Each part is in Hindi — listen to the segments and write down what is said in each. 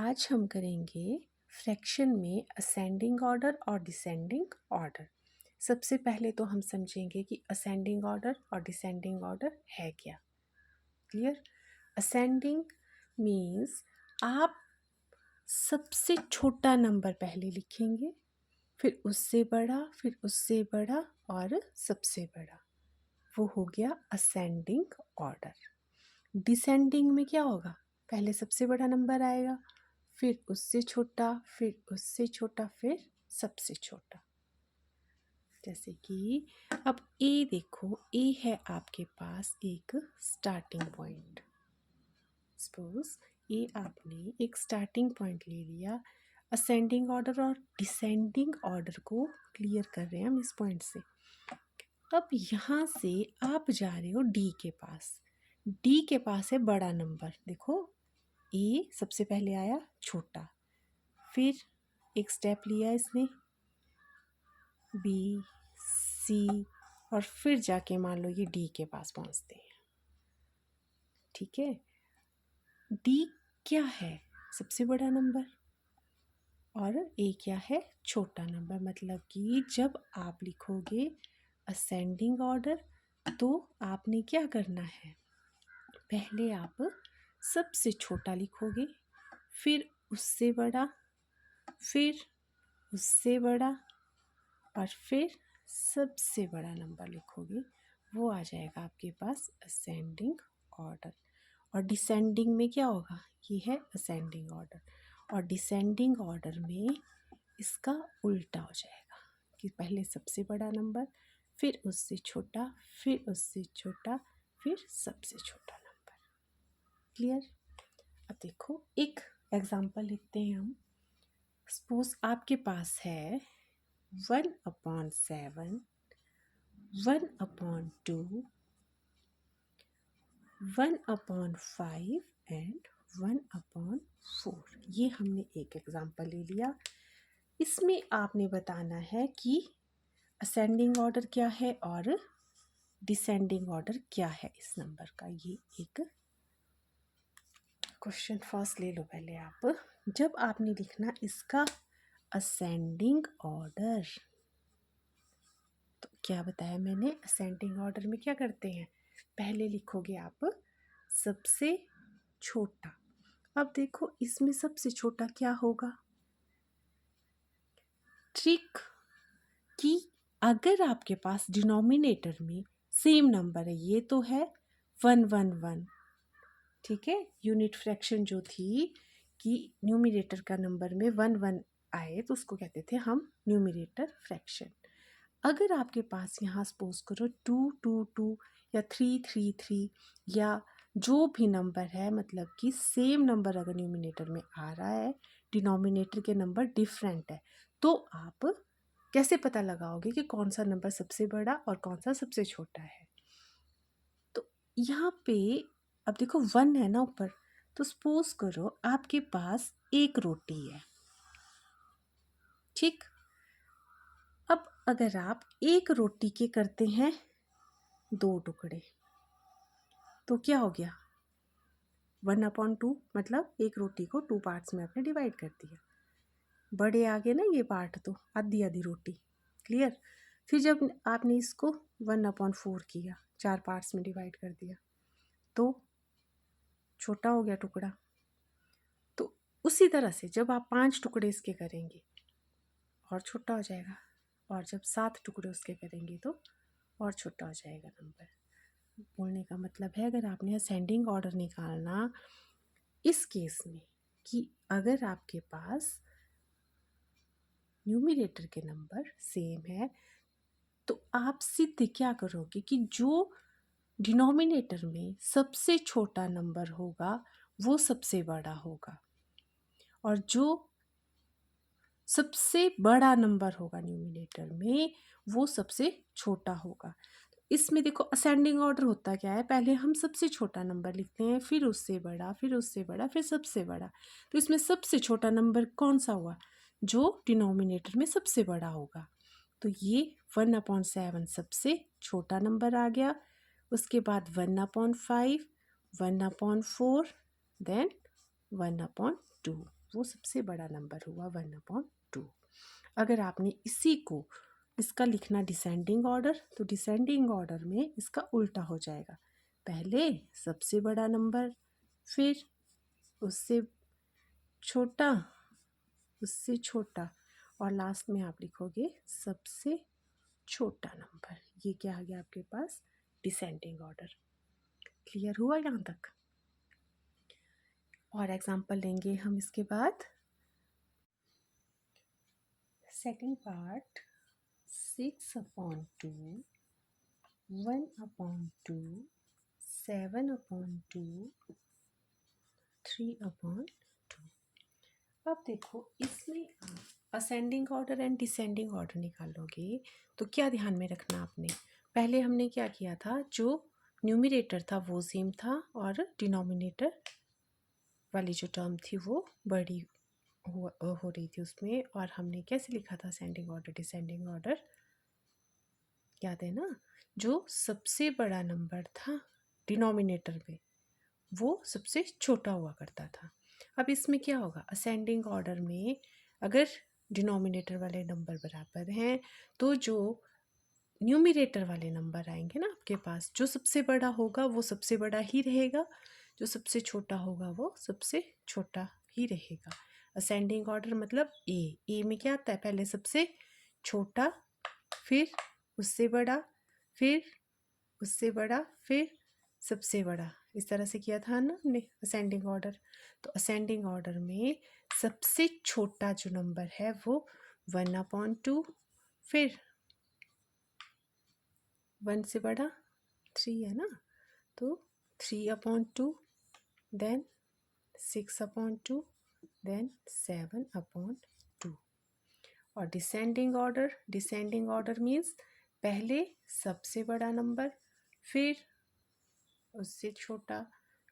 आज हम करेंगे फ्रैक्शन में असेंडिंग ऑर्डर और डिसेंडिंग ऑर्डर। सबसे पहले तो हम समझेंगे कि असेंडिंग ऑर्डर और डिसेंडिंग ऑर्डर है क्या। क्लियर? असेंडिंग मीन्स आप सबसे छोटा नंबर पहले लिखेंगे, फिर उससे बड़ा, फिर उससे बड़ा और सबसे बड़ा। वो हो गया असेंडिंग ऑर्डर। डिसेंडिंग में क्या होगा? पहले सबसे बड़ा नंबर आएगा, फिर उससे छोटा, फिर उससे छोटा, फिर सबसे छोटा। जैसे कि अब ए देखो, ए है आपके पास एक स्टार्टिंग पॉइंट। सपोज ए आपने एक स्टार्टिंग पॉइंट ले लिया। असेंडिंग ऑर्डर और डिसेंडिंग ऑर्डर को क्लियर कर रहे हैं हम इस पॉइंट से। अब यहाँ से आप जा रहे हो डी के पास। डी के पास है बड़ा नंबर। देखो ए सबसे पहले आया छोटा, फिर एक स्टेप लिया इसने बी सी, और फिर जाके मान लो ये डी के पास पहुंचते हैं। ठीक है, डी क्या है? सबसे बड़ा नंबर, और ए क्या है? छोटा नंबर। मतलब कि जब आप लिखोगे असेंडिंग ऑर्डर तो आपने क्या करना है? पहले आप सबसे छोटा लिखोगे, फिर उससे बड़ा, फिर उससे बड़ा, और फिर सबसे बड़ा नंबर लिखोगे। वो आ जाएगा आपके पास असेंडिंग ऑर्डर। और डिसेंडिंग में क्या होगा? ये है असेंडिंग ऑर्डर। और डिसेंडिंग ऑर्डर में इसका उल्टा हो जाएगा कि पहले सबसे बड़ा नंबर, फिर उससे छोटा, फिर उससे छोटा, फिर सबसे छोटा नंबर। क्लियर? अब देखो एक एग्जाम्पल लिखते हैं हम। सपोज आपके पास है 1/7, 1/2, 1/5 एंड 1/4। ये हमने एक एग्जाम्पल ले लिया। इसमें आपने बताना है कि असेंडिंग ऑर्डर क्या है और डिसेंडिंग ऑर्डर क्या है इस नंबर का। ये एक क्वेश्चन फर्स्ट ले लो पहले आप। जब आपने लिखना इसका असेंडिंग ऑर्डर, तो क्या बताया मैंने? असेंडिंग ऑर्डर में क्या करते हैं? पहले लिखोगे आप सबसे छोटा। अब देखो इसमें सबसे छोटा क्या होगा? ट्रिक कि अगर आपके पास डिनोमिनेटर में सेम नंबर है, ये तो है 111, ठीक है, यूनिट फ्रैक्शन जो थी कि न्यूमिनेटर का नंबर में 11 आए तो उसको कहते थे हम न्यूमिनेटर फ्रैक्शन। अगर आपके पास यहाँ सपोज करो 222 या 333 या जो भी नंबर है, मतलब कि सेम नंबर अगर न्यूमिनेटर में आ रहा है, डिनोमिनेटर के नंबर डिफरेंट है, तो आप कैसे पता लगाओगे कि कौन सा नंबर सबसे बड़ा और कौन सा सबसे छोटा है? तो यहाँ पे अब देखो 1 है ना ऊपर, तो सपोज करो आपके पास एक रोटी है। ठीक, अब अगर आप एक रोटी के करते हैं 2 टुकड़े, तो क्या हो गया? 1/2, मतलब एक रोटी को 2 पार्ट्स में आपने डिवाइड कर दिया। बड़े आगे ना ये पार्ट, तो आधी आधी रोटी। क्लियर? फिर जब आपने इसको 1/4 किया, 4 पार्ट्स में डिवाइड कर दिया, तो छोटा हो गया टुकड़ा। तो उसी तरह से जब आप 5 टुकड़े इसके करेंगे और छोटा हो जाएगा, और जब 7 टुकड़े उसके करेंगे तो और छोटा हो जाएगा नंबर। बोलने का मतलब है, अगर आपने असेंडिंग ऑर्डर निकालना इस केस में कि अगर आपके पास न्यूमिनेटर के नंबर सेम है, तो आप सीधे क्या करोगे कि जो डिनोमिनेटर में सबसे छोटा नंबर होगा वो सबसे बड़ा होगा, और जो सबसे बड़ा नंबर होगा न्यूमिनेटर में वो सबसे छोटा होगा। इसमें देखो असेंडिंग ऑर्डर होता क्या है? पहले हम सबसे छोटा नंबर लिखते हैं, फिर उससे बड़ा, फिर उससे बड़ा, फिर सबसे बड़ा। तो इसमें सबसे छोटा नंबर कौन सा हुआ? जो डिनोमिनेटर में सबसे बड़ा होगा। तो ये 1/7 सबसे छोटा नंबर आ गया। उसके बाद 1/5, 1/4, देन 1/2। वो सबसे बड़ा नंबर हुआ 1/2। अगर आपने इसी को इसका लिखना डिसेंडिंग ऑर्डर, तो डिसेंडिंग ऑर्डर में इसका उल्टा हो जाएगा, पहले सबसे बड़ा नंबर, फिर उससे छोटा, उससे छोटा, और लास्ट में आप लिखोगे सबसे छोटा नंबर। ये क्या आ गया आपके पास, डिसेंडिंग ऑर्डर। क्लियर हुआ यहाँ तक? और एग्जांपल लेंगे हम इसके बाद। Second part, 6/2, 1/2, 7/2, 3/2। अब देखो इसमें आप ascending order and descending order निकालोगे तो क्या ध्यान में रखना आपने, पहले हमने क्या किया था, जो न्यूमरेटर था वो सेम था और डिनोमिनेटर वाली जो टर्म थी वो बड़ी हो रही थी उसमें, और हमने कैसे लिखा था असेंडिंग ऑर्डर डिसेंडिंग ऑर्डर, याद है ना, जो सबसे बड़ा नंबर था डिनोमिनेटर में वो सबसे छोटा हुआ करता था। अब इसमें क्या होगा, असेंडिंग ऑर्डर में अगर डिनोमिनेटर वाले नंबर बराबर हैं तो जो न्यूमरेटर वाले नंबर आएंगे ना आपके पास, जो सबसे बड़ा होगा वो सबसे बड़ा ही रहेगा, जो सबसे छोटा होगा वो सबसे छोटा ही रहेगा। असेंडिंग ऑर्डर मतलब ए में क्या आता है, पहले सबसे छोटा, फिर उससे बड़ा, फिर उससे बड़ा, फिर सबसे बड़ा, इस तरह से किया था ना हमने असेंडिंग ऑर्डर। तो असेंडिंग ऑर्डर में सबसे छोटा जो नंबर है वो 1/2, फिर 1 से बड़ा 3 है ना, तो 3/2, देन 6/2, देन 7/2। और डिसेंडिंग ऑर्डर मीन्स पहले सबसे बड़ा नंबर, फिर उससे छोटा,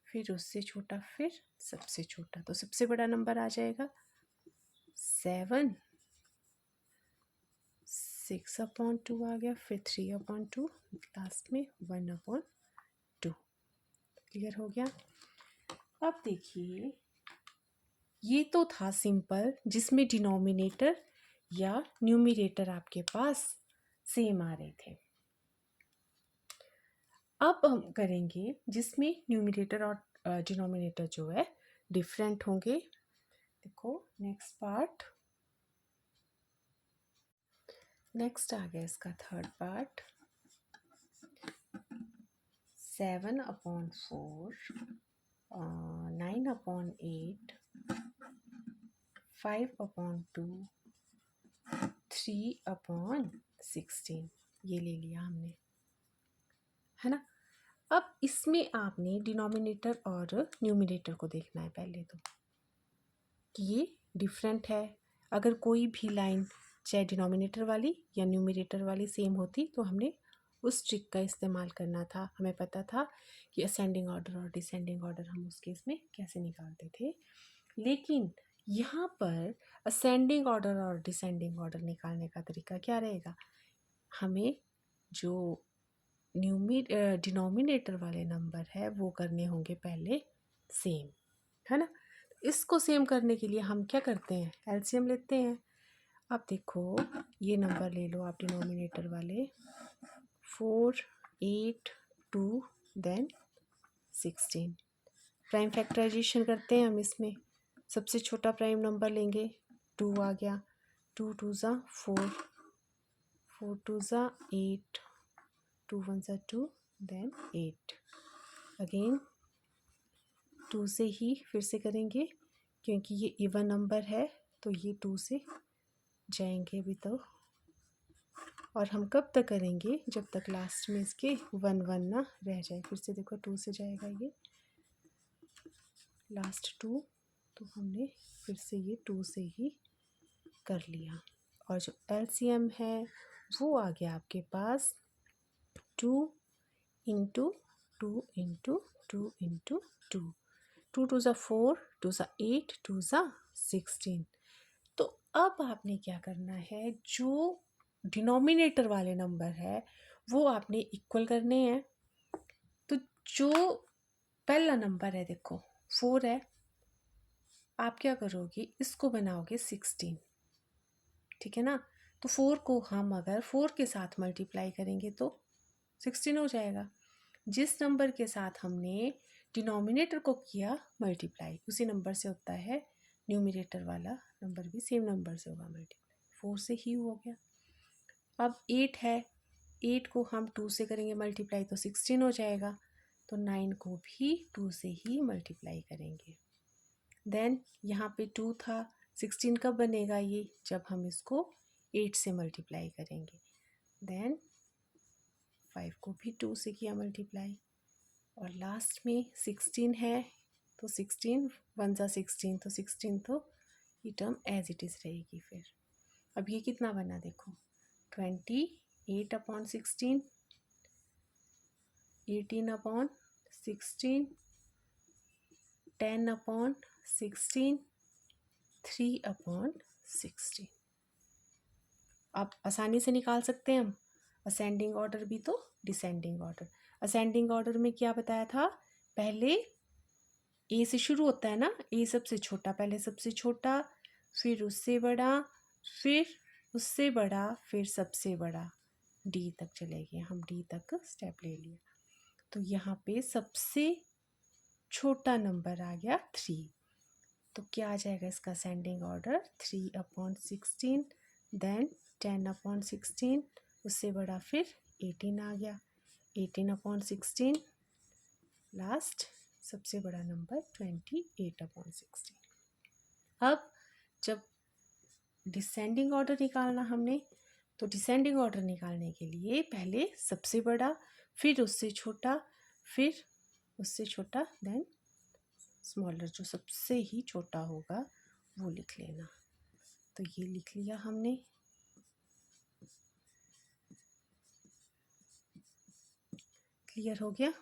फिर उससे छोटा, फिर सबसे छोटा। तो सबसे बड़ा नंबर आ जाएगा 7, 6/2 आ गया, फिर 3/2, लास्ट में 1/2। क्लियर हो गया? अब देखिए ये तो था सिंपल, जिसमें डिनोमिनेटर या न्यूमरेटर आपके पास सेम आ रहे थे। अब हम करेंगे जिसमें न्यूमरेटर और डिनोमिनेटर जो है डिफरेंट होंगे। देखो नेक्स्ट पार्ट, नेक्स्ट आ गया इसका थर्ड पार्ट, 7/4, 9/8, 5/2, 3/16। ये ले लिया हमने, है ना। अब इसमें आपने डिनोमिनेटर और न्यूमरेटर को देखना है पहले तो, कि ये डिफरेंट है। अगर कोई भी लाइन चाहे डिनोमिनेटर वाली या न्यूमरेटर वाली सेम होती तो हमने उस ट्रिक का इस्तेमाल करना था। हमें पता था कि असेंडिंग ऑर्डर और डिसेंडिंग ऑर्डर हम उस केस में कैसे निकालते थे। लेकिन यहाँ पर असेंडिंग ऑर्डर और डिसेंडिंग ऑर्डर निकालने का तरीका क्या रहेगा, हमें जो डिनोमिनेटर वाले नंबर है वो करने होंगे पहले सेम, है ना। इसको सेम करने के लिए हम क्या करते हैं, एलसीएम लेते हैं। अब देखो ये नंबर ले लो आप डिनोमिनेटर वाले, 4, 8, 2, देन 16। प्राइम फैक्टराइजेशन करते हैं हम इसमें, सबसे छोटा प्राइम नंबर लेंगे, 2 आ गया, 2 2 ज़ा 4, 4 2 ज़ा 8, 2 1 ज़ा 2, देन 8। अगेन 2 से ही फिर से करेंगे, क्योंकि ये इवन नंबर है तो ये 2 से जाएंगे भी तो। और हम कब तक करेंगे, जब तक लास्ट में इसके 1 1 ना रह जाए। फिर से देखो 2 से जाएगा ये लास्ट 2, तो हमने फिर से ये 2 से ही कर लिया। और जो एलसीएम है वो आ गया आपके पास 2 इंटू 2 इंटू 2 इंटू 2, 2 2 ज़ा 4, 2 ज़ा 8, 2 ज़ा 16। तो अब आपने क्या करना है, जो डिनोमिनेटर वाले नंबर है वो आपने इक्वल करने हैं। तो जो पहला नंबर है देखो 4 है, आप क्या करोगे, इसको बनाओगे 16, ठीक है ना। तो 4 को हम अगर 4 के साथ मल्टीप्लाई करेंगे तो 16 हो जाएगा। जिस नंबर के साथ हमने डिनोमिनेटर को किया मल्टीप्लाई, उसी नंबर से होता है न्यूमिनेटर वाला नंबर भी, सेम नंबर से होगा मल्टीप्लाई। 4 से ही हो गया। अब 8 है, 8 को हम 2 से करेंगे मल्टीप्लाई तो 16 हो जाएगा। तो 9 को भी 2 से ही मल्टीप्लाई करेंगे। देन यहाँ पे 2 था, 16 कब बनेगा ये, जब हम इसको 8 से मल्टीप्लाई करेंगे। देन 5 को भी 2 से किया मल्टीप्लाई, और लास्ट में 16 है, तो 16 1 जा 16, तो 16 तो ये टर्म एज इट इज़ रहेगी। फिर अब ये कितना बना देखो, 28 अपॉन 16, 18 अपॉन 16, 10 अपॉन 16, 3 अपॉन 16। अब आसानी से निकाल सकते हैं हम असेंडिंग ऑर्डर भी तो डिसेंडिंग ऑर्डर। असेंडिंग ऑर्डर में क्या बताया था, पहले ए से शुरू होता है ना, ए सबसे छोटा, पहले सबसे छोटा, फिर उससे बड़ा, फिर उससे बड़ा, फिर सबसे बड़ा, डी तक चले गए हम, डी तक स्टेप ले लिया। तो यहाँ पे सबसे छोटा नंबर आ गया 3, तो क्या आ जाएगा इसका ascending order, 3 upon 16, then 10 upon 16, उससे बड़ा फिर 18 आ गया, 18 अपॉन 16, लास्ट सबसे बड़ा नंबर 28 अपॉन 16। अब जब डिसेंडिंग ऑर्डर निकालना हमने, तो डिसेंडिंग ऑर्डर निकालने के लिए पहले सबसे बड़ा, फिर उससे छोटा, फिर उससे छोटा, देन स्मॉलर, जो सबसे ही छोटा होगा वो लिख लेना। तो ये लिख लिया हमने। क्लियर हो गया।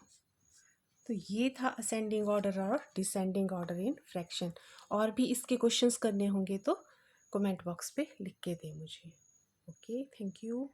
तो ये था असेंडिंग ऑर्डर और डिसेंडिंग ऑर्डर इन फ्रैक्शन। और भी इसके क्वेश्चंस करने होंगे तो कमेंट बॉक्स पे लिख के दें मुझे। Okay, thank you.